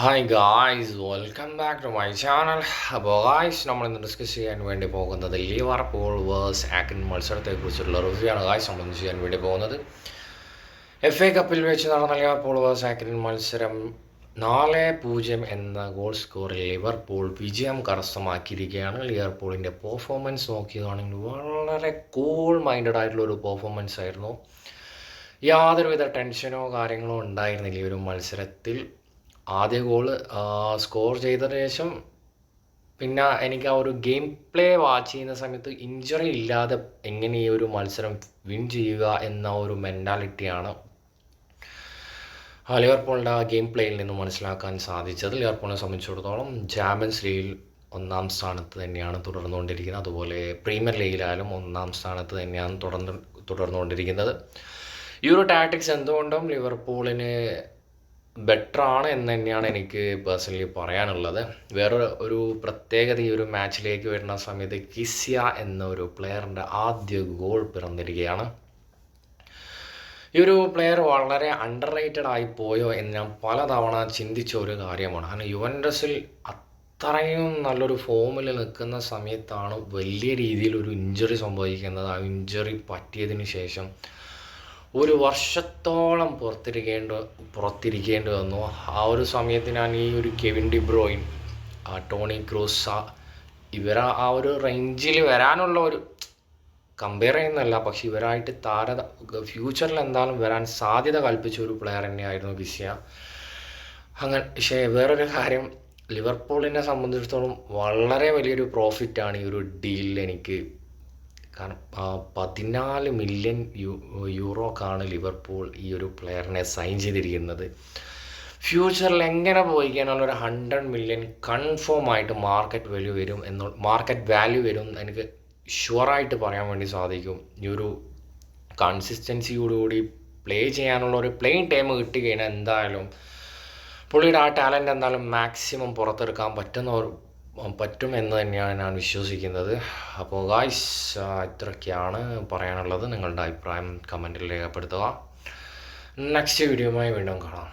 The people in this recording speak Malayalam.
Hi guys, welcome back to my channel. അപ്പോൾ ഗായ്സ്, നമ്മളിന്ന് ഡിസ്കസ് ചെയ്യാൻ വേണ്ടി പോകുന്നത് ലിവർപൂൾ വേഴ്സ് ആക്ടൻ മത്സരത്തെക്കുറിച്ചുള്ള റിവ്യൂ ആണ്. ഗായ്സ്, നമ്മളിന്ന് ചെയ്യാൻ വേണ്ടി പോകുന്നത് FA കപ്പിൽ വെച്ച് നടന്ന ലിവർപൂൾ വേഴ്സ് ആക്ടൻ മത്സരം 4-0 എന്ന ഗോൾ സ്കോറിൽ ലിവർപൂൾ വിജയം കരസ്ഥമാക്കിയിരിക്കുകയാണ്. ലിവർപൂളിൻ്റെ പെർഫോമൻസ് നോക്കിയതാണെങ്കിൽ വളരെ കൂൾ മൈൻഡഡ് ആയിട്ടുള്ള ഒരു പെർഫോമൻസ് ആയിരുന്നു. യാതൊരുവിധ ടെൻഷനോ കാര്യങ്ങളോ ഉണ്ടായിരുന്നില്ല ഈ ഒരു മത്സരത്തിൽ. ആദ്യ ഗോള് സ്കോർ ചെയ്ത ശേഷം പിന്നെ എനിക്ക് ആ ഒരു ഗെയിം പ്ലേ വാച്ച് ചെയ്യുന്ന സമയത്ത് ഇഞ്ചറി ഇല്ലാതെ എങ്ങനെ ഈ ഒരു മത്സരം വിൻ ചെയ്യുക എന്ന ഒരു മെൻറ്റാലിറ്റിയാണ് ലിവർപൂളിൻ്റെ ആ ഗെയിം പ്ലേയിൽ നിന്ന് മനസ്സിലാക്കാൻ സാധിച്ചത്. ലിവർപൂളിനെ സംബന്ധിച്ചിടത്തോളം ചാമ്പ്യൻസ് ലീഗിൽ 1-ാം സ്ഥാനത്ത് തന്നെയാണ് തുടർന്നുകൊണ്ടിരിക്കുന്നത്. അതുപോലെ പ്രീമിയർ ലീഗിലായാലും 1-ാം സ്ഥാനത്ത് തന്നെയാണ് തുടർന്നുകൊണ്ടിരിക്കുന്നത്. ഈ ഒരു ടാക്ടിക്സ് എന്തുകൊണ്ടും ലിവർപൂളിന് ബെറ്ററാണ് എന്ന് തന്നെയാണ് എനിക്ക് പേഴ്സണലി പറയാനുള്ളത്. ഒരു പ്രത്യേകത ഈ ഒരു മാച്ചിലേക്ക് വരുന്ന സമയത്ത് കിസ്യ എന്ന ഒരു പ്ലെയറിൻ്റെ ആദ്യ ഗോൾ പിറന്നിരിക്കുകയാണ്. ഈ ഒരു പ്ലെയർ വളരെ അണ്ടർ റേറ്റഡ് ആയി പോയോ എന്ന് ഞാൻ പലതവണ ചിന്തിച്ച ഒരു കാര്യമാണ്. കാരണം യുവൻറ്റസിൽ അത്രയും നല്ലൊരു ഫോമിൽ നിൽക്കുന്ന സമയത്താണ് വലിയ രീതിയിൽ ഒരു ഇഞ്ചറി സംഭവിക്കുന്നത്. ആ ഇഞ്ചറി പറ്റിയതിന് ശേഷം ഒരു വർഷത്തോളം പുറത്തിരിക്കേണ്ടി വന്നു. ആ ഒരു സമയത്ത് ഞാൻ ഈ ഒരു കെവിൻ ഡി ബ്രോയിൻ, ടോണി ക്രൂസ, ആ ഒരു റേഞ്ചിൽ വരാനുള്ള ഒരു കമ്പയർ ചെയ്യുന്നതല്ല, പക്ഷെ ഇവരായിട്ട് ഫ്യൂച്ചറിൽ എന്തായാലും വരാൻ സാധ്യത കൽപ്പിച്ച ഒരു പ്ലെയർ തന്നെയായിരുന്നു കിസ്യ. അങ്ങനെ പക്ഷേ വേറൊരു കാര്യം, ലിവർപൂളിനെ സംബന്ധിച്ചിടത്തോളം വളരെ വലിയൊരു പ്രോഫിറ്റാണ് ഈ ഒരു ഡീലിൽ എനിക്ക്. കാരണം 14 മില്യൺ യൂറോക്കാണ് ലിവർപൂൾ ഈ ഒരു പ്ലെയറിനെ സൈൻ ചെയ്തിരിക്കുന്നത്. ഫ്യൂച്ചറിൽ എങ്ങനെ പോയി കഴിഞ്ഞാൽ ഒരു 100 മില്യൺ കൺഫേം ആയിട്ട് മാർക്കറ്റ് വാല്യൂ വരും എനിക്ക് ഷുവറായിട്ട് പറയാൻ വേണ്ടി സാധിക്കും. ഈ ഒരു കൺസിസ്റ്റൻസിയോടുകൂടി പ്ലേ ചെയ്യാനുള്ള ഒരു പ്ലേയിങ് ടൈം കിട്ടിക്കഴിഞ്ഞാൽ എന്തായാലും പുള്ളിയുടെ ആ ടാലൻ്റ് എന്തായാലും മാക്സിമം പുറത്തെടുക്കാൻ പറ്റും എന്ന് തന്നെയാണ് ഞാൻ വിശ്വസിക്കുന്നത്. അപ്പോൾ ഗായ്സ്, ഇത്രയൊക്കെയാണ് പറയാനുള്ളത്. നിങ്ങളുടെ അഭിപ്രായം കമൻറ്റിൽ രേഖപ്പെടുത്തുക. നെക്സ്റ്റ് വീഡിയോയുമായി വീണ്ടും കാണാം.